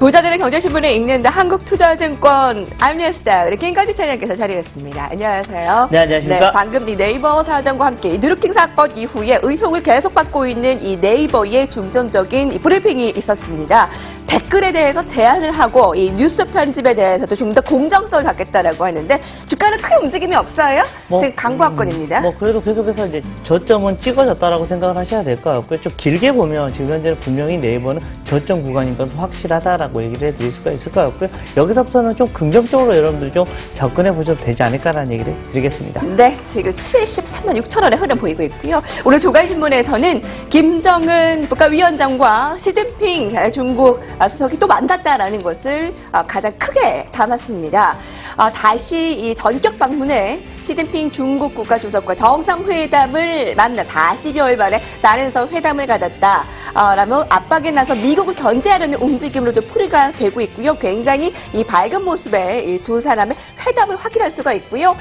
부자들의 경제신문에 읽는다 한국투자증권 알미스타 우리 김까지 차장께서 자리했습니다. 안녕하세요. 네, 안녕하십니까. 네, 방금 이 네이버 사장과 함께 누르킹 사건 이후에 의혹을 계속 받고 있는 이 네이버의 중점적인 이 브리핑이 있었습니다. 댓글에 대해서 제한을 하고 이 뉴스 편집에 대해서도 좀 더 공정성을 갖겠다라고 하는데 주가는 큰 움직임이 없어요. 지금 강보합권입니다. 그래도 계속해서 이제 저점은 찍어졌다라고 생각을 하셔야 될 것 같고요. 좀 길게 보면 지금 현재는 분명히 네이버는 저점 구간인 것은 확실하다라고 얘기를 해드릴 수가 있을 것 같고요. 여기서부터는 좀 긍정적으로 여러분들 좀 접근해 보셔도 되지 않을까라는 얘기를 드리겠습니다. 네, 지금 73만 6천 원의 흐름 보이고 있고요. 오늘 조간신문에서는 김정은 국가위원장과 시진핑 중국 수석이 또 만났다라는 것을 가장 크게 담았습니다. 다시 이 전격 방문에 시진핑 중국 국가주석과 정상회담을 만나 40여일 만에 나른성 회담을 가졌다. 라며 압박에 나서 미국을 견제하려는 움직임으로 좀 풀이가 되고 있고요. 굉장히 이 밝은 모습에 이 두 사람의 회담을 확인할 수가 있고요.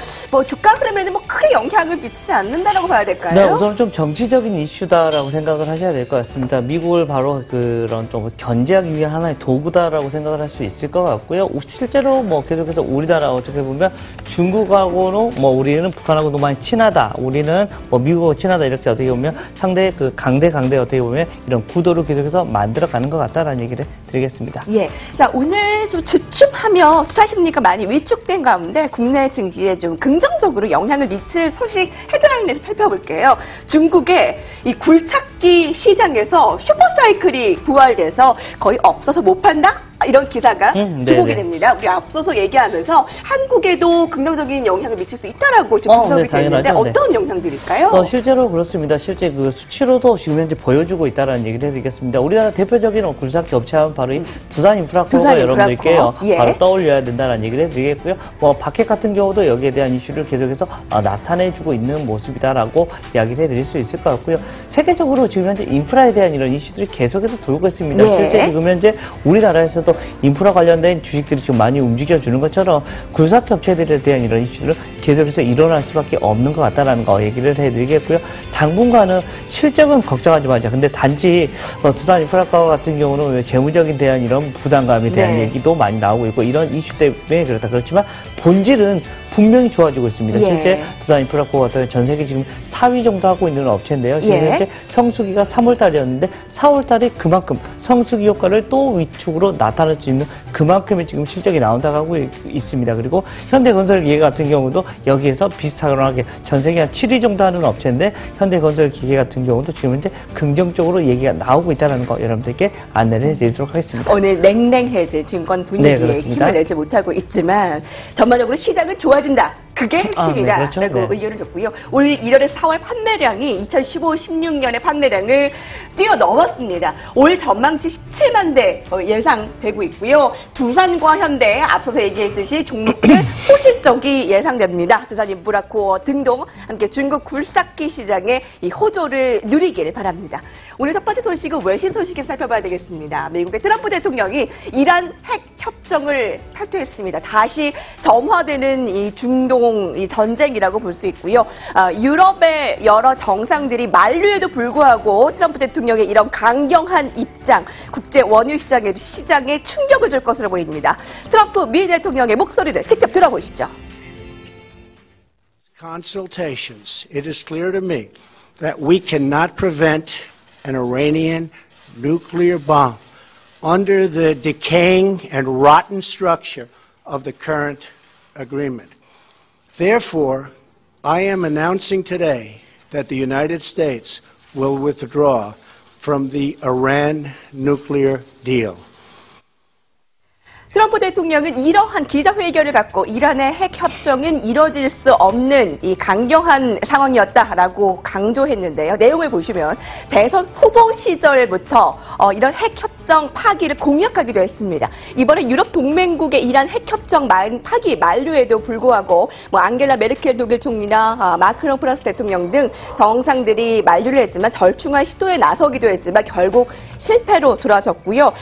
주가 흐름에는 크게 영향을 미치지 않는다라고 봐야 될까요? 네, 우선 좀 정치적인 이슈다라고 생각을 하셔야 될 것 같습니다. 미국을 바로 그런 좀 견제하기 위한 하나의 도구다라고 생각을 할 수 있을 것 같고요. 실제로 계속해서 우리나라 어떻게 보면 중국하고는 우리는 북한하고도 많이 친하다. 우리는 미국하고 친하다. 이렇게 어떻게 보면 상대의 그 강대 어떻게 보면 이런 구도를 계속해서 만들어가는 것 같다라는 얘기를 드리겠습니다. 예. 자, 오늘 좀 주춤하며 투자 심리가 많이 위축된 가운데 국내 증시에 좀 긍정적으로 영향을 미칠 소식 헤드라인에서 살펴볼게요. 중국의 이 굴착기 시장에서 슈퍼사이클이 부활돼서 거의 없어서 못 판다? 이런 기사가 주목이 됩니다. 우리 앞서서 얘기하면서 한국에도 긍정적인 영향을 미칠 수 있다라고 좀 분석이 되는데 어떤 영향들일까요? 실제로 그렇습니다. 실제 그 수치로도 지금 현재 보여주고 있다는 얘기를 해드리겠습니다. 우리나라 대표적인 굴삭기 업체하면 바로 이 두산인프라코가 여러분들께 바로 떠올려야 된다는 얘기를 해드리겠고요. 바켓 같은 경우도 여기에 대한 이슈를 계속해서 나타내주고 있는 모습이다라고 이야기를 해드릴 수 있을 것 같고요. 세계적으로 지금 현재 인프라에 대한 이런 이슈들이 계속해서 돌고 있습니다. 실제 지금 현재 우리나라에서도 인프라 관련된 주식들이 지금 많이 움직여주는 것처럼 굴삭기 업체들에 대한 이런 이슈를 계속해서 일어날 수밖에 없는 것 같다라는 거 얘기를 해드리겠고요. 당분간은 실적은 걱정하지 마자. 근데 단지 두산 인프라과 같은 경우는 왜 재무적인 대한 이런 부담감에 대한 얘기도 많이 나오고 있고 이런 이슈 때문에 그렇다. 그렇지만 본질은 분명히 좋아지고 있습니다. 실제 두산 인프라코 같은 전 세계 지금 4위 정도 하고 있는 업체인데요. 지금 현재 성수기가 3월 달이었는데 4월 달에 그만큼 성수기 효과를 또 위축으로 나타낼 수 있는 그만큼의 지금 실적이 나온다고 하고 있습니다. 그리고 현대건설기계 같은 경우도 여기에서 비슷하게 전 세계 한 7위 정도 하는 업체인데 현대건설기계 같은 경우도 지금 현재 긍정적으로 얘기가 나오고 있다는 거 여러분들께 안내를 해드리도록 하겠습니다. 오늘 냉랭해질 증권 분위기에 힘을 내지 못하고 있지만 전반적으로 시장은 좋아진다. 그게 핵심이다. 라고 의견을 줬고요. 올 1월에 4월 판매량이 2015-16년의 판매량을 뛰어넘었습니다. 올 전망치 17만 대 예상되고 있고요. 두산과 현대 앞서서 얘기했듯이 종목들 호실적이 예상됩니다. 두산 인프라코어 등등 함께 중국 굴삭기 시장의 이 호조를 누리길 바랍니다. 오늘 첫 번째 소식은 외신 소식에 살펴봐야 되겠습니다. 미국의 트럼프 대통령이 이란 핵 협정을 탈퇴했습니다. 다시 점화되는 이 중동 이 전쟁이라고 볼 수 있고요. 유럽의 여러 정상들이 만류에도 불구하고 트럼프 대통령의 이런 강경한 입장, 국제 원유 시장에 충격을 줄 것으로 보입니다. 트럼프 미 대통령의 목소리를 직접 들어보시죠. Consultations, it is clear to me that we cannot prevent an Iranian nuclear bomb under the decaying and rotten structure of the current agreement. Therefore, I am announcing today that the United States will withdraw from the Iran nuclear deal. 트럼프 대통령은 이러한 기자회견을 갖고 이란의 핵 협정은 이뤄질 수 없는 이 강경한 상황이었다라고 강조했는데요. 내용을 보시면 대선 후보 시절부터 이런 핵 협정 파기를 공약하기도 했습니다. 이번에 유럽 동맹국의 이란 핵 협정 파기 만료에도 불구하고 앙겔라 메르켈 독일 총리나 마크롱 프랑스 대통령 등 정상들이 만류를 했지만 절충한 시도에 나서기도 했지만 결국 실패로 돌아섰고요.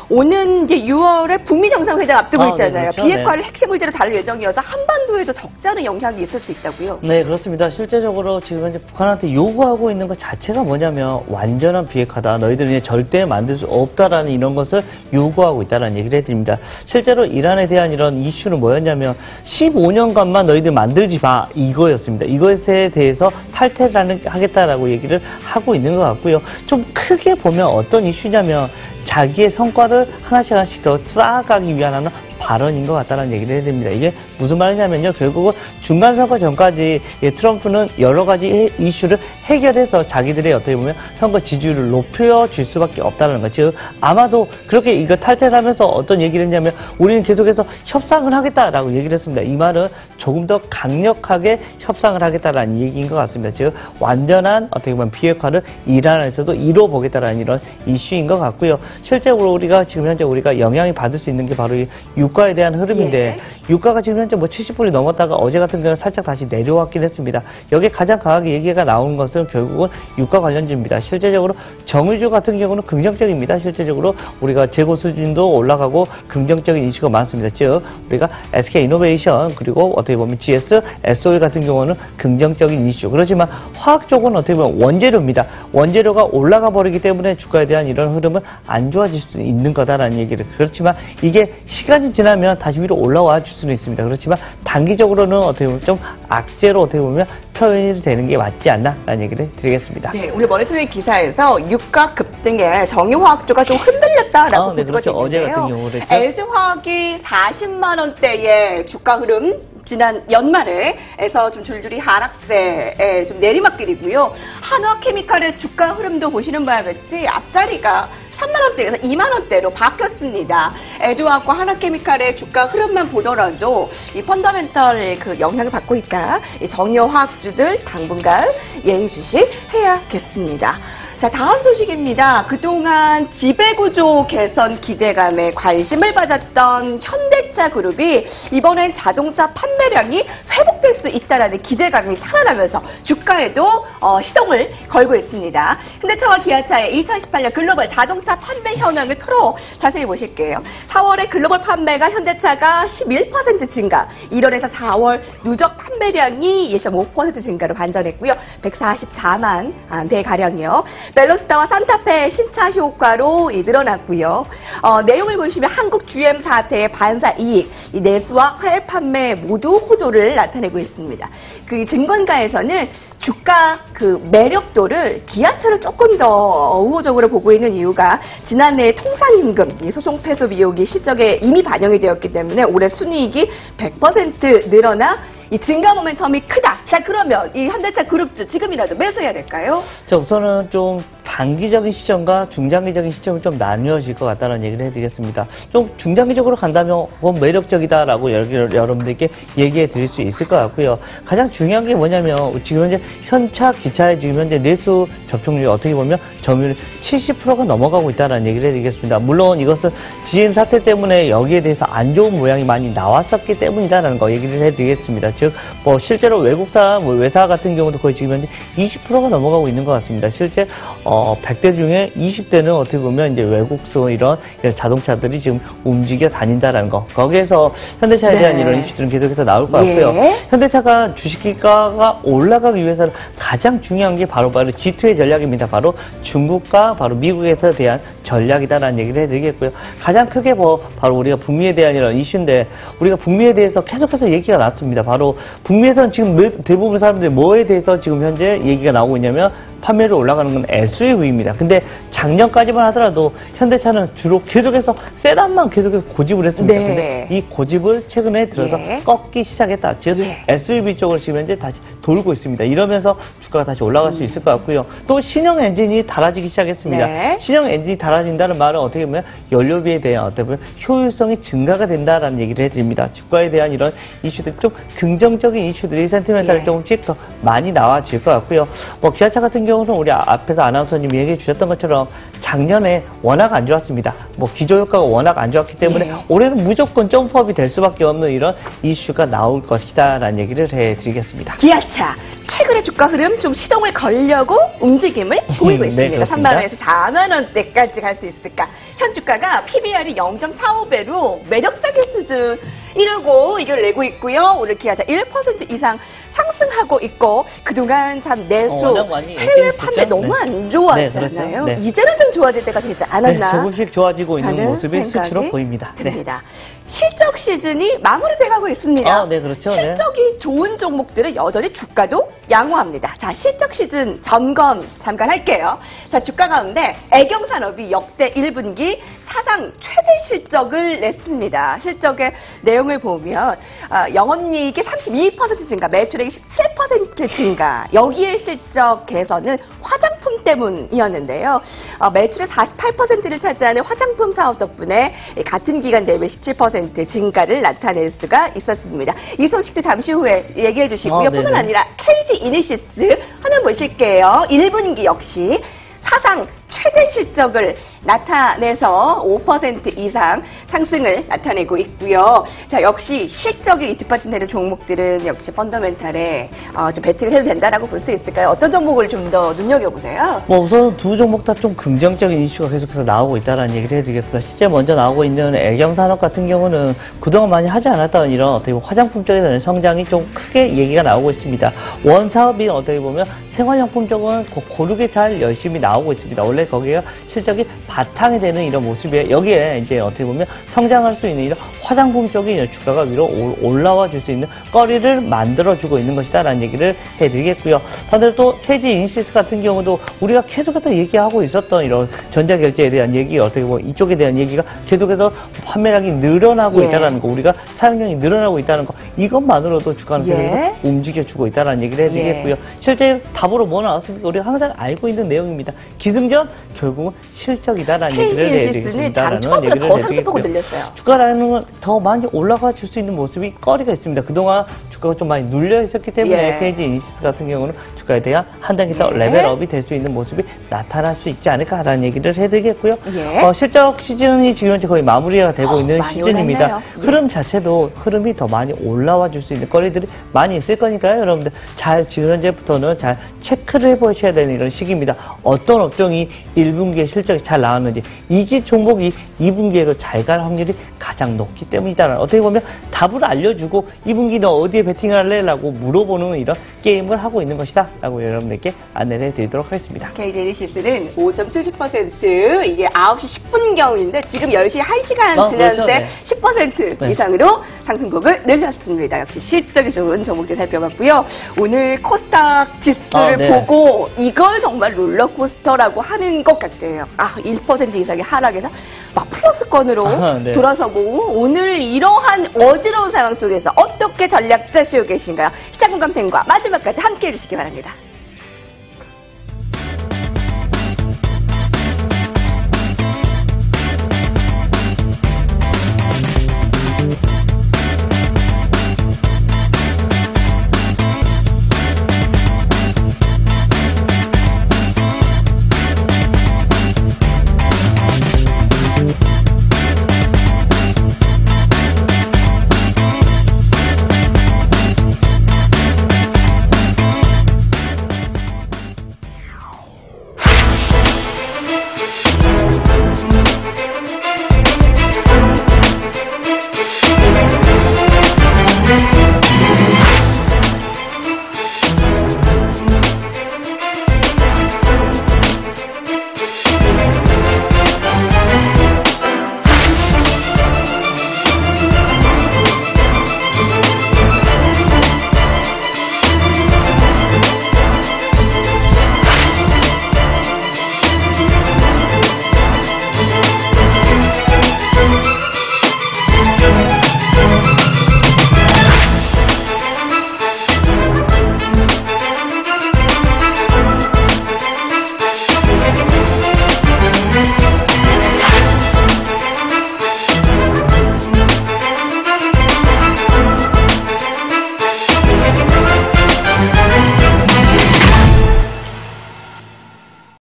오는 이제 6월에 북미 정상회담 앞두고 있잖아요. 그렇죠. 비핵화를 핵심 의제로 다룰 예정이어서 한반도에도 적지 않은 영향이 있을 수 있다고요? 네, 그렇습니다. 실제적으로 지금 현재 북한한테 요구하고 있는 것 자체가 뭐냐면 완전한 비핵화다. 너희들이 절대 만들 수 없다라는 이런 것을 요구하고 있다는 얘기를 해드립니다. 실제로 이란에 대한 이런 이슈는 뭐였냐면 15년간만 너희들 만들지 마 이거였습니다. 이것에 대해서 탈퇴를 하겠다라고 얘기를 하고 있는 것 같고요. 좀 크게 보면 어떤 이슈냐면 자기의 성과를 하나씩 더 쌓아가기 위한 하나 발언인 것 같다는 얘기를 해야 됩니다. 이게 무슨 말이냐면요. 결국은 중간선거 전까지 트럼프는 여러 가지 이슈를 해결해서 자기들의 어떻게 보면 선거 지지율을 높여줄 수밖에 없다는 거. 즉 아마도 그렇게 이거 탈퇴를 하면서 어떤 얘기를 했냐면 우리는 계속해서 협상을 하겠다라고 얘기를 했습니다. 이 말은 조금 더 강력하게 협상을 하겠다라는 얘기인 것 같습니다. 즉 완전한 어떻게 보면 비핵화를 이란에서도 이뤄보겠다라는 이런 이슈인 것 같고요. 실제로 우리가 지금 현재 우리가 영향이 받을 수 있는 게 바로 이 유가에 대한 흐름인데 유가가 지금 현재 뭐 70불이 넘었다가 어제 같은 경우는 살짝 다시 내려왔긴 했습니다. 여기에 가장 강하게 얘기가 나오는 것은 결국은 유가 관련주입니다. 실제적으로 정유주 같은 경우는 긍정적입니다. 실제적으로 우리가 재고 수준도 올라가고 긍정적인 이슈가 많습니다. 즉 우리가 SK이노베이션 그리고 어떻게 보면 GS, SOE 같은 경우는 긍정적인 이슈. 그렇지만 화학 쪽은 어떻게 보면 원재료입니다. 원재료가 올라가 버리기 때문에 주가에 대한 이런 흐름은 안 좋아질 수 있는 거다라는 얘기를. 그렇지만 이게 시간이 지나면 다시 위로 올라와 줄 수는 있습니다. 그렇지만 단기적으로는 어떻게 보면 좀 악재로 어떻게 보면 표현이 되는 게 맞지 않나라는 얘기를 드리겠습니다. 네, 우리 머니투데이 기사에서 유가 급등에 정유화학주가 좀 흔들렸다라고 네, 그렇죠. 어제 같은 경우로 했죠. LC화학이 40만 원대의 주가 흐름 지난 연말에서 좀 줄줄이 하락세에 좀 내리막길이고요. 한화케미칼의 주가 흐름도 보시는 바와 같이 앞자리가 3만원대에서 2만원대로 바뀌었습니다. LG화학과 한화케미칼의 주가 흐름만 보더라도 이 펀더멘털 그 영향을 받고 있다. 이 정유화학주들 당분간 예의주시해야겠습니다. 자, 다음 소식입니다. 그동안 지배구조 개선 기대감에 관심을 받았던 현대차 그룹이 이번엔 자동차 판매량이 회복될 수 있다는 기대감이 살아나면서 주가에도 시동을 걸고 있습니다. 현대차와 기아차의 2018년 글로벌 자동차 판매 현황을 표로 자세히 보실게요. 4월에 글로벌 판매가 현대차가 11% 증가, 1월에서 4월 누적 판매량이 1.5% 증가로 반전했고요. 144만 대가량이요. 벨로스타와 산타페 신차 효과로 늘어났고요. 내용을 보시면 한국 GM 사태의 반사 이익, 이 내수와 해외 판매 모두 호조를 나타내고 있습니다. 그 증권가에서는 주가 그 매력도를 기아차를 조금 더 우호적으로 보고 있는 이유가 지난해 통상임금, 이 소송 패소 비용이 실적에 이미 반영이 되었기 때문에 올해 순이익이 100% 늘어나 이 증가 모멘텀이 크다. 자, 그러면 이 현대차 그룹주 지금이라도 매수해야 될까요? 자, 우선은 좀 단기적인 시점과 중장기적인 시점을 좀 나뉘어질 것 같다는 얘기를 해드리겠습니다. 좀 중장기적으로 간다면 매력적이다라고 여러분들께 얘기해 드릴 수 있을 것 같고요. 가장 중요한 게 뭐냐면 지금 현재 현차, 기차의 지금 현재 내수 접촉률이 어떻게 보면 점유율 70%가 넘어가고 있다는 얘기를 해드리겠습니다. 물론 이것은 GM 사태 때문에 여기에 대해서 안 좋은 모양이 많이 나왔었기 때문이다라는 거 얘기를 해드리겠습니다. 즉, 실제로 외국사, 외사 같은 경우도 거의 지금 현재 20%가 넘어가고 있는 것 같습니다. 실제 100대 중에 20대는 어떻게 보면 이제 외국서 이런 자동차들이 지금 움직여 다닌다라는 거. 거기에서 현대차에 대한 이런 이슈들은 계속해서 나올 것 같고요. 현대차가 주식기가가 올라가기 위해서는 가장 중요한 게 바로 G2의 전략입니다. 바로 중국과 바로 미국에서 대한 전략이다라는 얘기를 해드리겠고요. 가장 크게 바로 우리가 북미에 대한 이런 이슈인데 우리가 북미에 대해서 계속해서 얘기가 났습니다. 바로 북미에서는 지금 대부분 사람들이 뭐에 대해서 지금 현재 얘기가 나오고 있냐면 판매를 올라가는 건 SUV입니다. 근데 작년까지만 하더라도 현대차는 주로 계속해서 세단만 계속해서 고집을 했습니다. 근데 이 고집을 최근에 들어서 꺾기 시작했다. 즉 SUV 쪽으로 지금 현재 다시 돌고 있습니다. 이러면서 주가가 다시 올라갈 수 있을 것 같고요. 또 신형 엔진이 달아지기 시작했습니다. 신형 엔진이 달아진다는 말은 어떻게 보면 연료비에 대한 어떻게 보면 효율성이 증가가 된다라는 얘기를 해드립니다. 주가에 대한 이런 이슈들이 좀 긍정적인 이슈들이 센티멘탈이 조금씩 더 많이 나와질 것 같고요. 기아차 같은 경우는 우리 앞에서 아나운서님이 얘기해 주셨던 것처럼 작년에 워낙 안 좋았습니다. 뭐 기저효과가 워낙 안 좋았기 때문에 올해는 무조건 점프업이 될 수밖에 없는 이런 이슈가 나올 것이다라는 얘기를 해드리겠습니다. 기아차 최근의 주가 흐름 좀 시동을 걸려고 움직임을 보이고 있습니다. 3만 원에서 4만 원대까지 갈 수 있을까? 현 주가가 PBR이 0.45배로 매력적인 수준이라고 이걸 내고 있고요. 오늘 기아차 1% 이상 상승하고 있고 그동안 참 내수 해외 판매 너무 안 좋았잖아요. 그렇죠. 이제는 좀 좋아질 때가 되지 않았나? 조금씩 좋아지고 있는 모습이 수치로 보입니다. 듭니다. 실적 시즌이 마무리돼가고 있습니다. 네, 그렇죠. 실적이 좋은 종목들은 여전히 주가도 양호합니다. 자, 실적 시즌 점검 잠깐 할게요. 자, 주가 가운데 애경산업이 역대 1분기 사상 최대 실적을 냈습니다. 실적의 내용을 보면 영업이익이 32% 증가, 매출액이 17% 증가. 여기에 실적 개선은 화장품 때문이었는데요. 매출의 48%를 차지하는 화장품 사업 덕분에 같은 기간 대비 17% 증가를 나타낼 수가 있었습니다. 이 소식도 잠시 후에 얘기해 주시고요. 뿐만 아니라 KG 이니시스 화면 보실게요. 1분기 역시 사상 최대 실적을 나타내서 5% 이상 상승을 나타내고 있고요. 자, 역시 실적이 뒷받침되는 종목들은 역시 펀더멘탈에 좀 베팅을 해도 된다라고 볼 수 있을까요? 어떤 종목을 좀 더 눈여겨보세요? 우선 두 종목 다 좀 긍정적인 이슈가 계속해서 나오고 있다는 얘기를 해드리겠습니다. 실제 먼저 나오고 있는 애경산업 같은 경우는 그동안 많이 하지 않았던 이런 어떻게 보면 화장품 쪽에서는 성장이 좀 크게 얘기가 나오고 있습니다. 원 사업이 어떻게 보면 생활용품 쪽은 고르게 잘 열심히 나오고 있습니다. 원래 거기에 실적이 바탕이 되는 이런 모습이에요. 여기에 이제 어떻게 보면 성장할 수 있는 이런 화장품 쪽이 주가가 위로 올라와 줄 수 있는 거리를 만들어주고 있는 것이다라는 얘기를 해드리겠고요. 반대로 또 KG 이니시스 같은 경우도 우리가 계속해서 얘기하고 있었던 이런 전자결제에 대한 얘기, 어떻게 보면 이쪽에 대한 얘기가 계속해서 판매량이 늘어나고 있다는 거, 우리가 사용량이 늘어나고 있다는 거, 이것만으로도 주가는 계속 움직여주고 있다는 얘기를 해드리겠고요. 실제 답으로 뭐 나왔습니까? 우리가 항상 알고 있는 내용입니다. 기승전 결국은 실적이다라는 얘기를 해드리겠습니다. 처음보다 더 상승폭을 늘렸어요. 주가라는 건 더 많이 올라가 줄 수 있는 모습이 거리가 있습니다. 그동안 주가가 좀 많이 눌려 있었기 때문에 KG 이니시스 같은 경우는 주가에 대한 한 단계 더 레벨업이 될 수 있는 모습이 나타날 수 있지 않을까라는 얘기를 해드리겠고요. 실적 시즌이 지금 현재 거의 마무리가 되고 있는 시즌입니다. 올랐나요? 흐름 자체도 흐름이 더 많이 올라와 줄 수 있는 거리들이 많이 있을 거니까요. 여러분들 지금 현재부터는 잘 체크를 해보셔야 되는 이런 시기입니다. 어떤 업종이 1분기에 실적이 잘 나왔는지, 이기 종목이 2분기에도 잘 갈 확률이 가장 높기 때문이다. 어떻게 보면 답을 알려주고 2분기 너 어디에 베팅을 할래? 라고 물어보는 이런 게임을 하고 있는 것이다. 라고 여러분들께 안내를 해드리도록 하겠습니다. KG 이니시스는 5.70%, 이게 9시 10분경인데 지금 10시 1시간 지났는데 그렇죠. 10% 이상으로 상승폭을 늘렸습니다. 역시 실적이 좋은 종목들 살펴봤고요. 오늘 코스닥 지수를 보고 이걸 정말 롤러코스터라고 하는 것 같아요. 1% 이상의 하락에서 막 플러스권으로 돌아서고 오늘 이러한 어지러운 상황 속에서 어떻게 전략 짜시고 계신가요? 시장 공감템과 마지막까지 함께해 주시기 바랍니다.